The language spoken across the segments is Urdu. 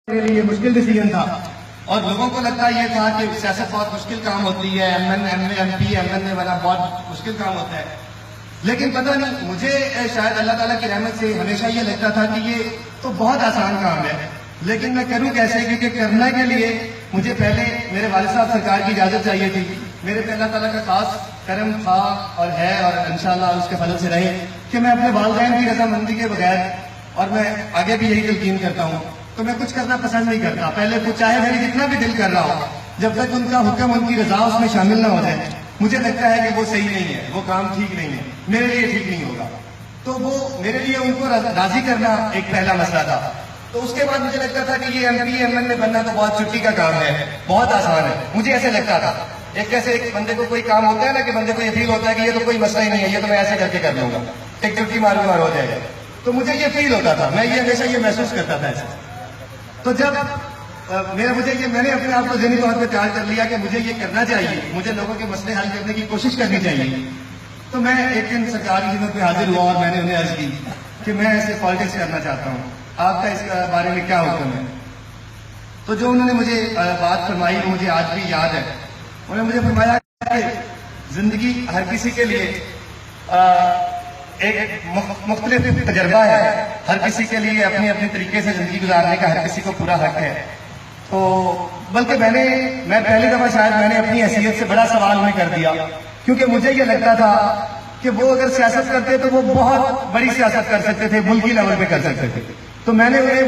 میرے لیے مشکل ڈیسیجن تھا اور لوگوں کو لگتا یہ تھا کہ سیاست بہت مشکل کام ہوتی ہے، ایم پی ایم این اے بنا بہت مشکل کام ہوتا ہے، لیکن پتہ نہیں مجھے شاید اللہ تعالیٰ کی رحمت سے ہمیشہ یہ لگتا تھا کہ یہ تو بہت آسان کام ہے، لیکن میں کروں کیسے؟ کیونکہ کرنے کے لیے مجھے پہلے میرے والد صاحب سرکار کی اجازت چاہیے تھی، میرے پہ اللہ تعالیٰ کا خاص کرم تھا اور ہے اور انشاءاللہ اس کے فضل سے رہے کہ میں اپنے والدین کی رضامندی کے بغیر، اور میں آگے بھی یہی تلقین کرتا ہوں، تو میں کچھ کرنا پسند نہیں کرتا، پہلے کچھ چاہے میری جتنا بھی دل کر رہا ہو، جب تک ان کا حکم ان کی رضا اس میں شامل نہ ہو جائے مجھے لگتا ہے کہ وہ صحیح نہیں ہے، وہ کام ٹھیک نہیں ہے، میرے لیے ٹھیک نہیں ہوگا، تو وہ میرے لیے ان کو راضی کرنا ایک پہلا مسئلہ تھا۔ تو اس کے بعد مجھے لگتا تھا کہ یہ ایم پی ایم این اے بننا تو بہت چھٹی کا کام ہے، بہت آسان ہے، مجھے ایسے لگتا تھا۔ ایک بندے کو کوئی کام ہوتا ہے نا کہ بندے کو یہ فیل ہوتا ہے کہ یہ تو کوئی مسئلہ ہی نہیں ہے، یہ تو میں ایسے کر کے کر لوں گا، ایک چھٹی مار ہو جائے گا، تو مجھے یہ فیل ہوتا تھا، میں یہ ہمیشہ یہ محسوس کرتا تھا ایسا۔ تو جب میں نے اپنے آپ کو ذہنی طور پہ تیار کر لیا کہ مجھے یہ کرنا چاہیے، مجھے لوگوں کے مسئلے حل کرنے کی کوشش کرنی چاہیے، تو میں ایک دن سرکاری خدمت پہ حاضر ہوا اور میں نے انہیں عرض کی کہ میں ایسے پالیٹکس کرنا چاہتا ہوں، آپ کا اس بارے میں کیا حکم ہے؟ تو جو انہوں نے مجھے بات فرمائی وہ مجھے آج بھی یاد ہے۔ انہوں نے مجھے فرمایا کہ زندگی ہر کسی کے لیے ایک مختلف تجربہ ہے، ہر کسی کے لیے اپنے اپنے طریقے سے زندگی گزارنے کا ہر کسی کو پورا حق ہے۔ تو بلکہ میں پہلی دفعہ شاید میں نے اپنی حیثیت سے بڑا سوال میں کر دیا، کیونکہ مجھے یہ لگتا تھا کہ وہ اگر سیاست کرتے تو وہ بہت بڑی سیاست کر سکتے تھے، ملکی لیول پہ کر سکتے تھے، تو میں نے انہیں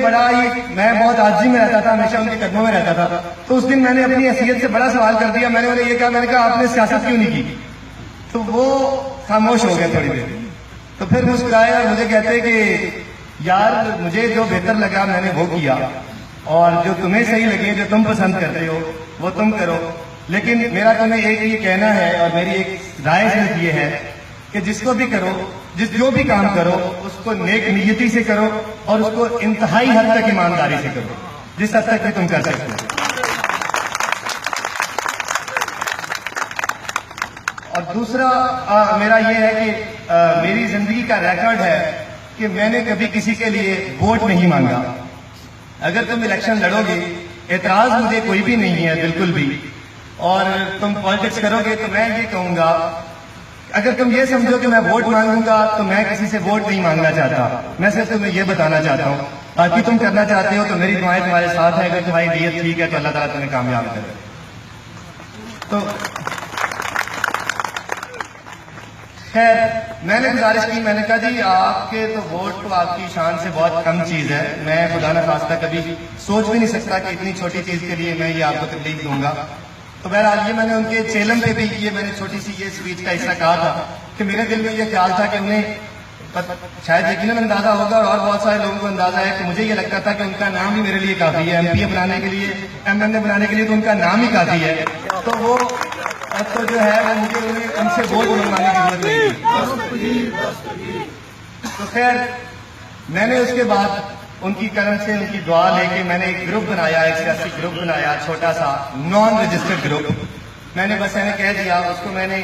میں بہت عاجزی میں رہتا تھا، ہمیشہ ان کے قدموں میں رہتا تھا، تو اس دن میں نے اپنی حیثیت سے بڑا سوال کر دیا، میں نے انہیں یہ کہا، میں نے کہا آپ نے سیاست کیوں نہیں کی؟ تو وہ خاموش ہو گئے تھوڑی دیر، تو پھر مسکرائے اور مجھے کہتے کہ یار مجھے جو بہتر لگا میں نے وہ کیا، اور جو تمہیں صحیح لگے، جو تم پسند کرتے ہو وہ تم کرو، لیکن میرا تمہیں ایک یہ کہنا ہے اور میری ایک رائے صرف یہ ہے کہ جس کو بھی کرو، جو بھی کام کرو اس کو نیک نیتی سے کرو اور اس کو انتہائی حد تک ایمانداری سے کرو، جس حد تک بھی تم کر سکتے ہو۔ اور دوسرا میرا یہ ہے کہ میری زندگی کا ریکارڈ ہے کہ میں نے کبھی کسی کے لیے ووٹ نہیں مانگا۔ اگر تم الیکشن لڑو گے، اعتراض مجھے کوئی بھی نہیں ہے بالکل بھی، اور تم پالیٹکس کرو گے تو میں یہ کہوں گا، اگر تم یہ سمجھو کہ میں ووٹ مانگوں گا تو میں کسی سے ووٹ نہیں مانگنا چاہتا، میں صرف تمہیں یہ بتانا چاہتا ہوں باقی تم کرنا چاہتے ہو تو میری دعائیں تمہارے ساتھ ہیں، اگر تمہاری نیت ٹھیک ہے تو اللہ تعالیٰ تمہیں کامیاب کرے۔ تو خیر میں نے گزارش کی، میں نے کہا جی آپ کے تو ووٹ تو آپ کی شان سے بہت کم چیز ہے، میں خدا نہ خواستہ کبھی سوچ بھی نہیں سکتا کہ اتنی چھوٹی چیز کے لیے میں یہ آپ کو تکلیف دوں گا۔ تو بہرحال یہ میں نے ان کے چیلم پہ بھی یہ میں نے چھوٹی سی یہ اسپیچ کا حصہ کہا تھا کہ میرے دل میں یہ خیال تھا کہ انہیں شاید یقیناً اندازہ ہوگا اور بہت سارے لوگوں کو اندازہ ہے کہ مجھے یہ لگتا تھا کہ ان کا نام ہی میرے لیے کافی ہے، ایم پی بنانے کے لیے، ایم این اے بنانے کے لیے تو ان کا نام ہی کافی ہے، تو وہ تو جو ہے وہ مجھے ان سے ووٹ منگوانے کی ضرورت نہیں تھی۔ تو خیر میں نے اس کے بعد ان کی کرم سے، ان کی دعا لے کے میں نے ایک گروپ بنایا، ایک سیاسی گروپ بنایا، چھوٹا سا نان رجسٹرڈ گروپ، میں نے بس کہہ دیا اس کو، میں نے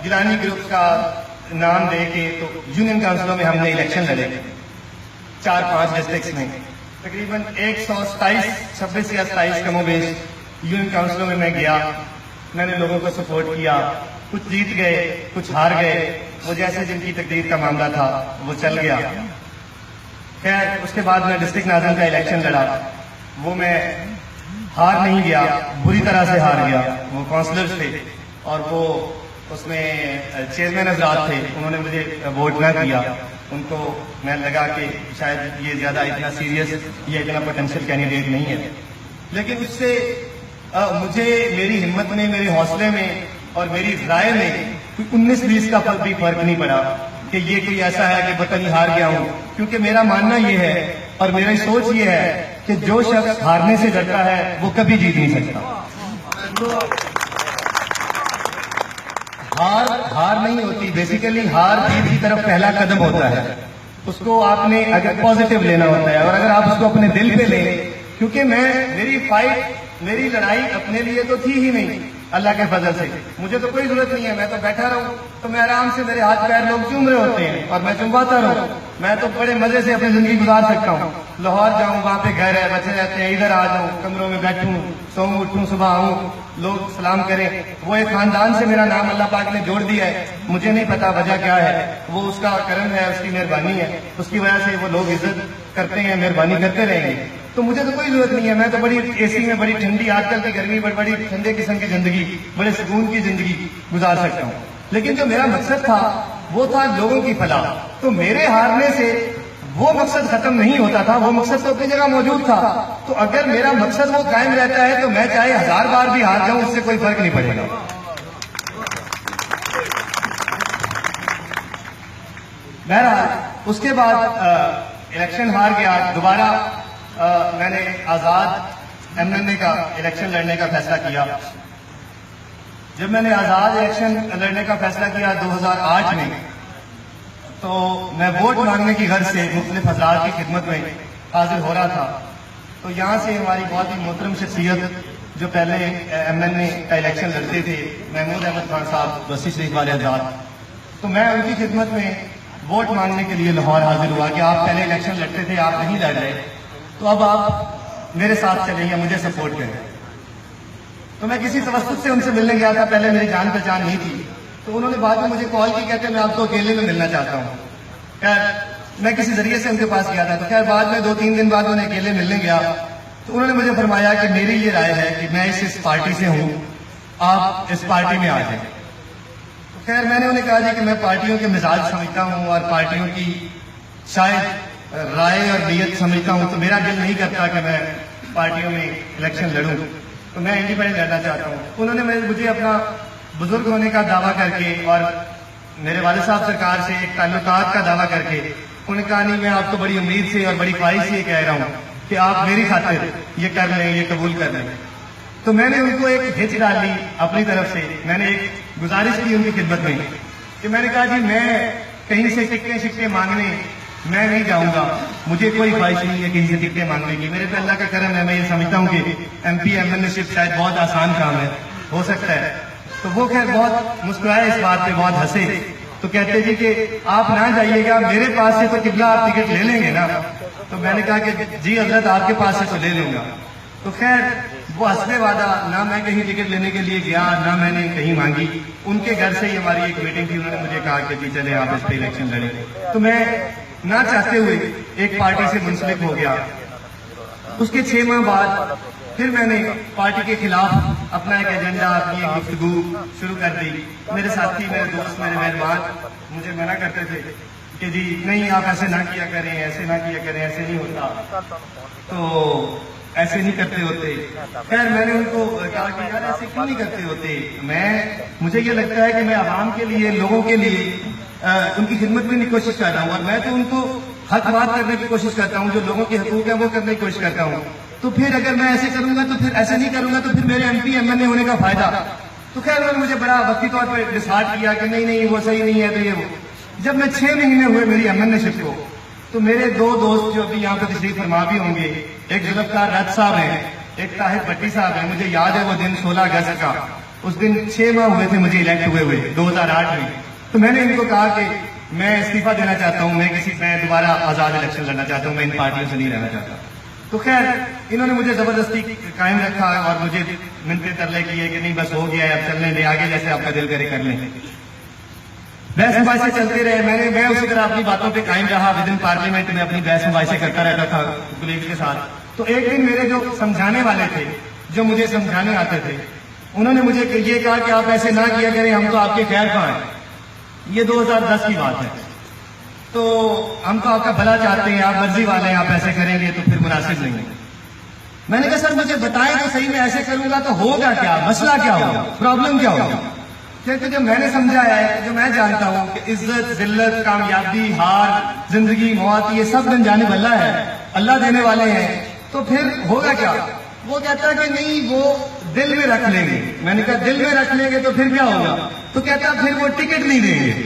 گیلانی گروپ کا نام دے کے، تو یونین کاؤنسلوں میں ہم نے الیکشن لڑے 4-5 ڈسٹرکٹس میں، تقریباً 127 یا 27 کم و بیش یونین کاؤنسلوں میں میں گیا، میں نے لوگوں کو سپورٹ کیا، کچھ جیت گئے کچھ ہار گئے، وہ جیسے جن کی تقدیر کا معاملہ تھا وہ چل گیا۔ خیر اس کے بعد میں ڈسٹرکٹ ناظم کا الیکشن لڑا، وہ میں ہار نہیں گیا، بری طرح سے ہار گیا، وہ کاؤنسلرز تھے اور وہ اس میں چیئرمین حضرات تھے، انہوں نے مجھے ووٹ نہ کیا، ان کو میں لگا کہ شاید یہ زیادہ اتنا سیریس یا اتنا پوٹینشیل کینڈیڈیٹ نہیں ہے، لیکن اس سے مجھے میری ہمت میں، میرے حوصلے میں اور میری رائے میں کوئی 19-20 کا بھی فرق نہیں پڑا کہ یہ کوئی ایسا ہے کہ پتہ نہیں ہار گیا ہوں، کیونکہ میرا ماننا یہ ہے اور میری سوچ یہ ہے کہ جو شخص ہارنے سے ڈرتا ہے وہ کبھی جیت نہیں سکتا۔ ہار نہیں ہوتی، بیسیکلی ہار جیت کی طرف پہلا قدم ہوتا ہے، اس کو آپ نے اگر پازیٹیو لینا ہوتا ہے، اور اگر آپ اس کو اپنے دل پہ لیں، کیونکہ میری لڑائی اپنے لیے تو تھی ہی نہیں، اللہ کے فضل سے مجھے تو کوئی ضرورت نہیں ہے، میں تو بیٹھا رہوں تو میں آرام سے، میرے ہاتھ پیر لوگ چوم رہے ہوتے ہیں اور میں چمواتا رہوں، میں تو بڑے مزے سے اپنی زندگی گزار سکتا ہوں۔ لاہور جاؤں، وہاں پہ گھر ہے، بچے رہتے ہیں، ادھر آ جاؤں، کمروں میں بیٹھوں، سوؤں اٹھوں، صبح آؤں، لوگ سلام کریں۔ وہ ایک خاندان سے میرا نام اللہ پاک نے جوڑ دیا ہے، مجھے نہیں پتا وجہ کیا ہے، وہ اس کا کرم ہے، اس کی مہربانی ہے، اس کی وجہ سے وہ لوگ عزت کرتے ہیں، مہربانی کرتے رہیں گے۔ تو مجھے تو کوئی ضرورت نہیں ہے، میں تو بڑی اے سی میں، بڑی ٹھنڈی آج کل کی گرمی میں، بڑی ٹھنڈے قسم کی زندگی، بڑے سکون کی زندگی گزار سکتا ہوں۔ لیکن جو میرا مقصد تھا وہ تھا لوگوں کی فلاح، تو میرے ہارنے سے وہ مقصد ختم نہیں ہوتا تھا، وہ مقصد تو اپنی جگہ موجود تھا۔ تو اگر میرا مقصد وہ قائم رہتا ہے تو میں چاہے 1000 بار بھی ہار جاؤں، اس سے کوئی فرق نہیں پڑے گا۔ بہرحال اس کے بعد الیکشن ہار گیا، دوبارہ میں نے آزاد ایم این اے کا الیکشن لڑنے کا فیصلہ کیا۔ جب میں نے آزاد الیکشن لڑنے کا فیصلہ کیا 2008 میں، تو میں ووٹ مانگنے کی غرض سے مختلف حضرات کی خدمت میں حاضر ہو رہا تھا۔ تو یہاں سے ہماری بہت ہی محترم شخصیت جو پہلے ایم این اے کا الیکشن لڑتے تھے، محمود احمد خان صاحب بستی شریف والے حضرات، تو میں ان کی خدمت میں ووٹ مانگنے کے لیے لاہور حاضر ہوا کہ آپ پہلے الیکشن لڑتے تھے، آپ نہیں لڑ رہے، تو اب آپ میرے ساتھ چلیں یا مجھے سپورٹ کریں۔ تو میں کسی توسط سے ان سے ملنے گیا تھا، پہلے میری جان پہچان نہیں تھی، تو انہوں نے بعد میں مجھے کال کی، کہتے میں آپ کو اکیلے میں ملنا چاہتا ہوں۔ خیر میں کسی ذریعے سے ان کے پاس گیا تھا، تو خیر بعد میں 2-3 دن بعد انہیں اکیلے ملنے گیا تو انہوں نے مجھے فرمایا کہ میری یہ رائے ہے کہ میں اس پارٹی سے ہوں، آپ اس پارٹی میں آ جائیں۔ تو خیر میں نے انہیں کہا جی کہ میں پارٹیوں کے مزاج سمجھتا ہوں اور پارٹیوں کی شاید رائے اور نیت سمجھتا ہوں، تو میرا دل نہیں کرتا کہ میں پارٹیوں میں الیکشن لڑوں، تو میں انڈیپینڈنٹ لڑنا چاہتا ہوں۔ انہوں نے مجھے اپنا بزرگ ہونے کا دعویٰ کر کے اور میرے والد صاحب سرکار سے ایک تعلقات کا دعویٰ کر کے انہوں نے کہا نہیں، میں آپ کو بڑی امید سے اور بڑی خواہش سے یہ کہہ رہا ہوں کہ آپ میری خاطر یہ کر لیں، یہ قبول کر لیں۔ تو میں نے ان کو ایک ہچ ڈال لی اپنی طرف سے، میں نے ایک گزارش کی ان کی خدمت میں کہ میں نے کہا جی میں کہیں سے ٹکٹیں مانگنے میں نہیں جاؤں گا، مجھے کوئی خواہش نہیں ہے کہیں سے ٹکٹیں مانگنے کی، میرے پہ اللہ کا کرم ہے، میں یہ سمجھتا ہوں کہ ایم پی ایم این اے شپ شاید بہت آسان کام ہے، ہو سکتا ہے۔ تو وہ خیر بہت مسکرائے اس بات پہ، بہت ہنسے، تو کہتے جی کہ آپ نہ جائیے گا، میرے پاس سے تو قبلہ آپ ٹکٹ لے لیں گے نا؟ تو میں نے کہا کہ جی حضرت آپ کے پاس سے تو لے لوں گا۔ تو خیر وہ حسب وعدہ نہ میں کہیں ٹکٹ لینے کے لیے گیا، نہ میں نے کہیں مانگی، ان کے گھر سے ہی ہماری ایک میٹنگ تھی، انہوں نے مجھے کہا کہ جی چلے آپ اس پہ الیکشن لڑیں۔ تو میں نہ چاہتے ہوئے ایک پارٹی سے منسلک ہو گیا۔ اس کے 6 ماہ بعد پھر میں نے پارٹی کے خلاف اپنا ایک ایجنڈا، اپنی ایک گفتگو شروع کر دی۔ میرے ساتھی، میرے دوست، میرے مہربان مجھے منع کرتے تھے کہ جی نہیں آپ ایسے نہ کیا کریں، ایسے نہ کیا کریں، ایسے نہیں ہوتا، تو ایسے نہیں کرتے ہوتے۔ خیر میں نے ان کو کہا کہ یار ایسے کیوں نہیں کرتے ہوتے، مجھے یہ لگتا ہے کہ میں عوام کے لیے، لوگوں کے لیے ان کی خدمت میں کوشش کر رہا ہوں، اور میں تو ان کو حق بات کرنے کی کوشش کرتا ہوں، جو لوگوں کے حقوق ہیں وہ کرنے کی کوشش کرتا ہوں۔ تو پھر اگر میں ایسے کروں گا، تو پھر ایسے نہیں کروں گا، تو پھر میرے ایم پی ایم این اے ہونے کا فائدہ۔ تو خیر انہوں نے مجھے بڑا وقتی طور پہ ڈسہارٹ کیا کہ نہیں وہ صحیح نہیں ہے، تو یہ وہ۔ جب میں 6 مہینے ہوئے میری ایم این اے شپ کو، تو میرے 2 دوست جو ابھی یہاں پہ تشریف فرما بھی ہوں گے، ایک ذوالفقار رت صاحب ہیں، ایک طاہر بٹی صاحب ہیں، مجھے یاد ہے وہ دن 16 اگست کا، اس دن 6 ماہ ہوئے تھے مجھے الیکٹ ہوئے 2008 میں۔ تو میں نے ان کو کہا کہ میں استعفیٰ دینا چاہتا ہوں، میں دوبارہ آزاد الیکشن لڑنا چاہتا ہوں، میں ان پارٹیوں سے نہیں رہنا چاہتا۔ تو خیر انہوں نے مجھے زبردستی قائم رکھا اور مجھے منتے ترلے کیے کہ نہیں بس ہو گیا ہے، اب چلنے دے آگے، جیسے آپ کا دل کرے کر لیں۔ بحث مباحثے چلتے رہے، میں اسی طرح اپنی باتوں پہ قائم رہا، ودن پارلیمنٹ میں اپنی بحث مباحثے کرتا رہتا تھا کولیگ کے ساتھ۔ تو ایک دن میرے جو سمجھانے والے تھے، جو مجھے سمجھانے آتے تھے، انہوں نے مجھے یہ کہا کہ آپ ایسے نہ کیا کریں، ہم تو آپ کے خیر خواہ ہیں۔ یہ 2010 کی بات ہے، تو ہم تو آپ کا بھلا چاہتے ہیں، آپ مرضی والے ہیں، آپ ایسے کریں گے تو پھر مناسب نہیں ہے۔ میں نے کہا سر مجھے بتائیں تو صحیح، میں ایسے کروں گا تو ہوگا کیا، مسئلہ کیا ہوگا، پرابلم کیا ہوگا؟ کیونکہ جو میں نے سمجھا ہے، جو میں جانتا ہوں کہ عزت، ذلت، کامیابی، ہار، زندگی، موت، یہ سب من جانب اللہ ہے، اللہ دینے والے ہیں، تو پھر ہوگا کیا؟ وہ کہتا ہے کہ نہیں وہ دل میں رکھ لیں گے۔ میں نے کہا دل میں رکھ لیں گے تو پھر کیا ہوگا؟ تو کہتا پھر وہ ٹکٹ نہیں دیں گے۔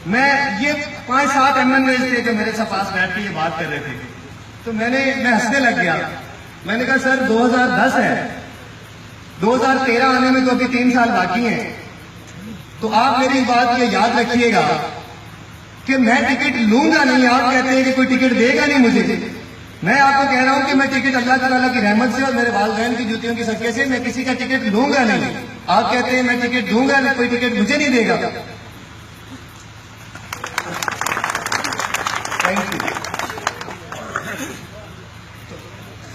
میں یہ 5-7 ایم این اے تھے جو میرے ساتھ پاس بیٹھ کے یہ بات کر رہے تھے، تو میں ہنسنے لگ گیا۔ میں نے کہا سر 2010 ہے، 2013 آنے میں تو ابھی 3 سال باقی ہیں. تو آپ میری بات یہ یاد رکھیے گا کہ میں ٹکٹ لوں گا نہیں. آپ کہتے ہیں کہ کوئی ٹکٹ دے گا نہیں مجھے. میں آپ کو کہہ رہا ہوں کہ میں ٹکٹ اللہ تعالیٰ کی رحمت سے اور میرے والدین کی جوتیوں کی صدقے سے میں کسی کا ٹکٹ لوں گا نہیں. آپ کہتے ہیں میں ٹکٹ دوں گا, کوئی ٹکٹ مجھے نہیں دے گا. Thank you.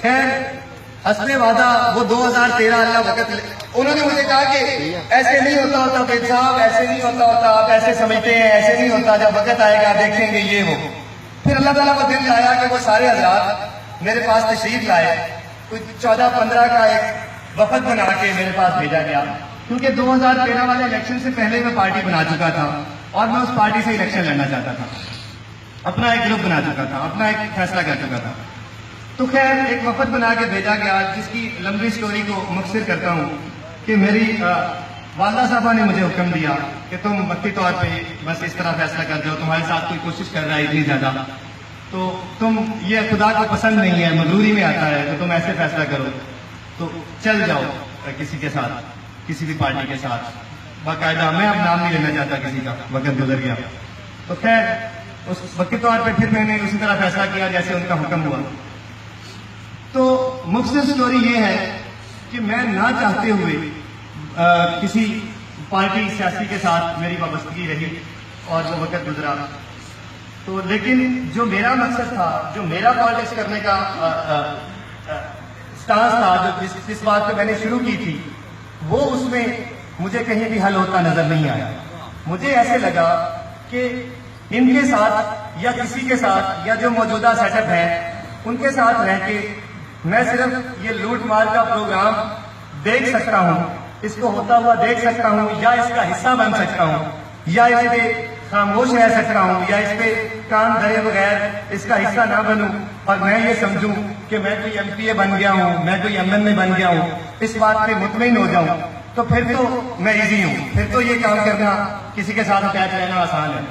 خیر, حسن وعدہ وہ 2013 اللہ وقت انہوں نے مجھے کہا کہ ایسے نہیں ہوتا فیض صاحب, ایسے نہیں ہوتا, آپ ایسے سمجھتے ہیں, ایسے نہیں ہوتا, جب وقت آئے گا دیکھیں گے یہ وہ. پھر اللہ تعالیٰ کو دل آیا کہ وہ سارے حضرات میرے پاس تشریف لائے. کچھ 14-15 کا ایک وفد بنا کے میرے پاس بھیجا گیا, کیونکہ 2013 والے الیکشن سے پہلے میں پارٹی بنا چکا تھا اور میں اس پارٹی سے الیکشن لڑنا چاہتا تھا. اپنا ایک گروپ بنا چکا تھا, اپنا ایک فیصلہ کر چکا تھا. تو خیر ایک وفد بنا کے بھیجا گیا, جس کی لمبی سٹوری کو مختصر کرتا ہوں کہ میری والدہ صاحبہ نے مجھے حکم دیا کہ تم وقتی طور پہ بس اس طرح فیصلہ کر جاؤ, تمہارے ساتھ کوئی کوشش کر رہا ہے اتنی زیادہ, تو تم یہ خدا کو پسند نہیں ہے, مجبوری میں آتا ہے, تو تم ایسے فیصلہ کرو تو چل جاؤ کسی کے ساتھ, کسی بھی پارٹی کے ساتھ باقاعدہ. میں اب نام نہیں لینا چاہتا کسی کا, وقت گزر گیا. تو خیر اس وقتی طور پہ پھر میں نے اسی طرح فیصلہ کیا جیسے ان کا حکم ہوا. تو مختصر سٹوری یہ ہے کہ میں نہ چاہتے ہوئے کسی پارٹی سیاسی کے ساتھ میری وابستگی رہی اور وہ وقت گزرا. تو لیکن جو میرا مقصد تھا, جو میرا پالیٹکس کرنے کا سٹانس تھا, جو جس بات پہ میں نے شروع کی تھی, وہ اس میں مجھے کہیں بھی حل ہوتا نظر نہیں آیا. مجھے ایسے لگا کہ ان کے ساتھ یا کسی کے ساتھ یا جو موجودہ سیٹ اپ ہے ان کے ساتھ رہ کے میں صرف یہ لوٹ مار کا پروگرام دیکھ سکتا ہوں, اس کو ہوتا ہوا دیکھ سکتا ہوں, یا اس کا حصہ بن سکتا ہوں, یا اس پہ خاموش رہ سکتا ہوں, یا اس پہ کان دھرے بغیر اس کا حصہ نہ بنوں اور میں یہ سمجھوں کہ میں کوئی ایم پی اے بن گیا ہوں, میں کوئی ایم این اے بن گیا ہوں, اس بات پہ مطمئن ہو جاؤں, تو پھر تو میں ایزی ہوں. پھر تو یہ کام کرنا کسی کے ساتھ اٹیچ رہنا آسان ہے.